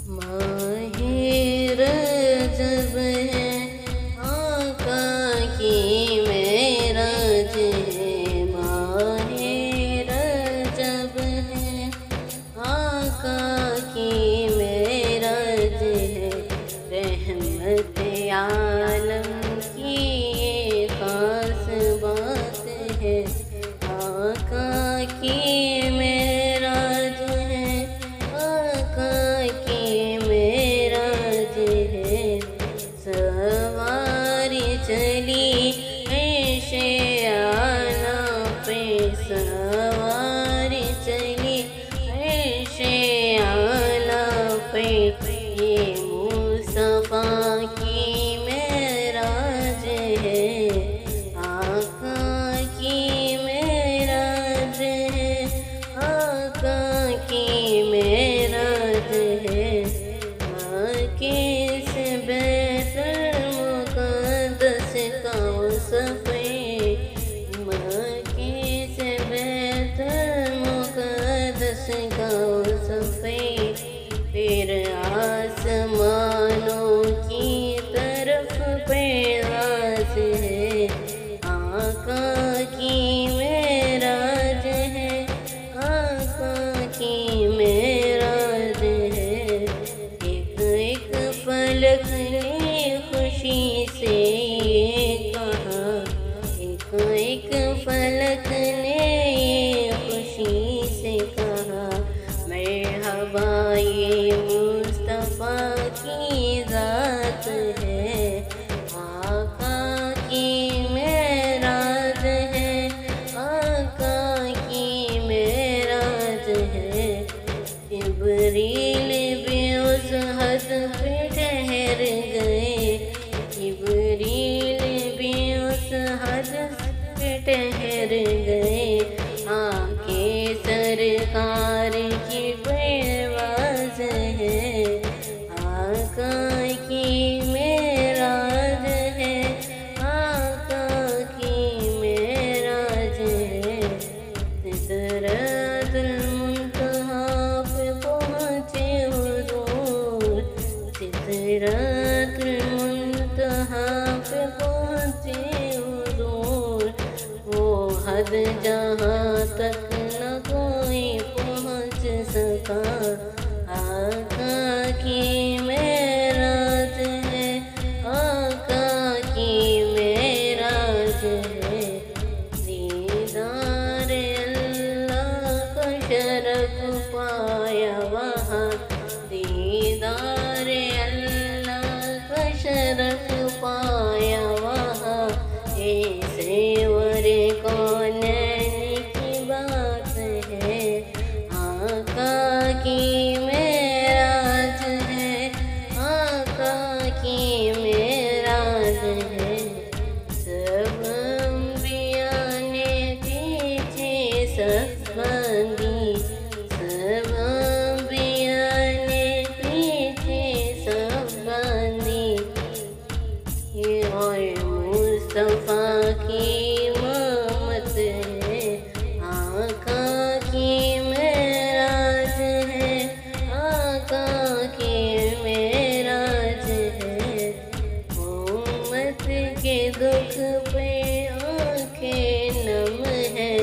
ماہ رجب ہے آقا کی معراج ہے، ماہ رجب ہے آقا کی معراج ہے، رحمت عالم کی یہ خاص بات ہے، آقا کی معراج ہے، آقا کی معراج ہے، سواری چلی عرش اعلیٰ پہ، سواری چلی عرش اعلیٰ پہ، یہ مصطفیٰ کی معراج ہے، آقا کی معراج ہے، آقا کی معراج ہے، مکے سے بیت المقدس کا سفر، مکے سے بیت المقدس کا سفر، پھر آسمانوں کی طرف پرواز ہے، آقا کی معراج ہے، آقا کی معراج ہے، ایک ایک فلک نے خوشی سے یہ کہا، ایک ایک فلک نے یہ خوشی سے کہا، مرحبا یہ مصطفیٰ کی ذات ہے، آقا کی معراج ہے، آقا کی معراج ہے، جبریل بھی اس حد پہ ٹھہر گئے، جبریل بھی اس حد پہ ٹھہر گئے، آ کے سرکار کی پرواز ہے، آقا کی معراج ہے، آقا کی معراج ہے، سدرۃ المنتہا پہ پہنچے حضور، سدرۃ المنتہا پہ پہنچے حضور، وہ حد جہاں تک نہ کوئی پہنچ سکا، آقا کی معراج ہے، آقا کی معراج ہے، دیدار اللہ کا شرف پایا وہاں، دیدار اللہ کا شرف پایا وہاں، یہ سرور کونین کی بات ہے، آقا کی معراج ہے، آقا کی معراج ہے، سب انبیاء نے پیچھے صف باندھی، سب انبیاء نے پیچھے صف باندھی، اور مصطفیٰ کی امامت ہے، آقا کی معراج ہے، آقا کی معراج ہے، امت کے دکھ پہ آنکھیں نم ہے،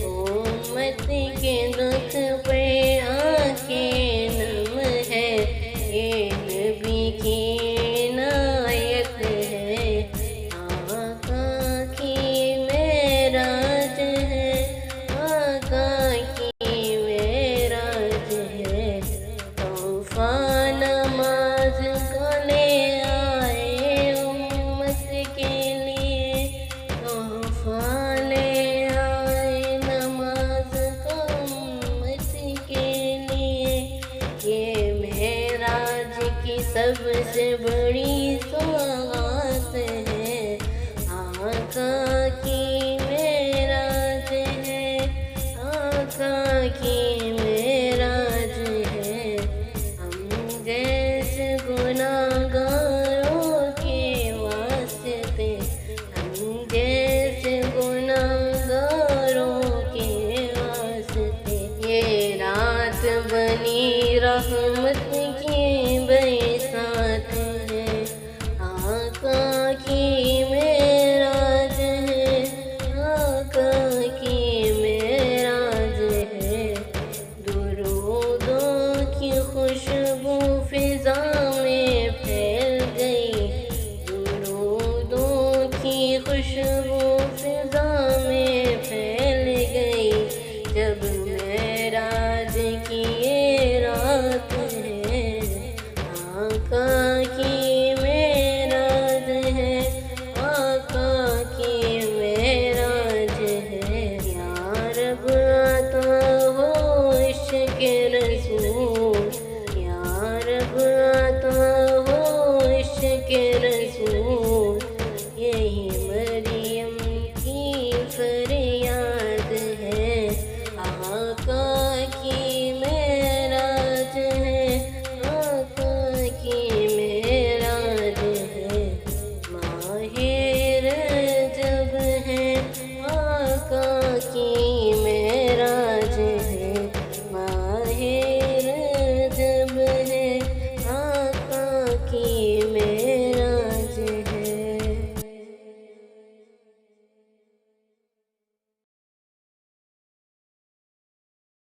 امت کے دکھ پہ آنکھیں نم ہے، یہ نبی کی عنایت ہے، آقا کی معراج ہے، آقا کی معراج ہے، تحفہ نماز کا لے آئے امت کے لیے، تحفہ لے آئے نماز کا امت کے لیے، یہ معراج کی سب سے بڑی سوغات ہے، آقا کی معراج ہے، آقا کی معراج ہے، ہم جیسے گناہگاروں کے واسطے، ہم جیسے گناہگاروں کے واسطے، یہ رات بنی رحمت کی خوشبو فضا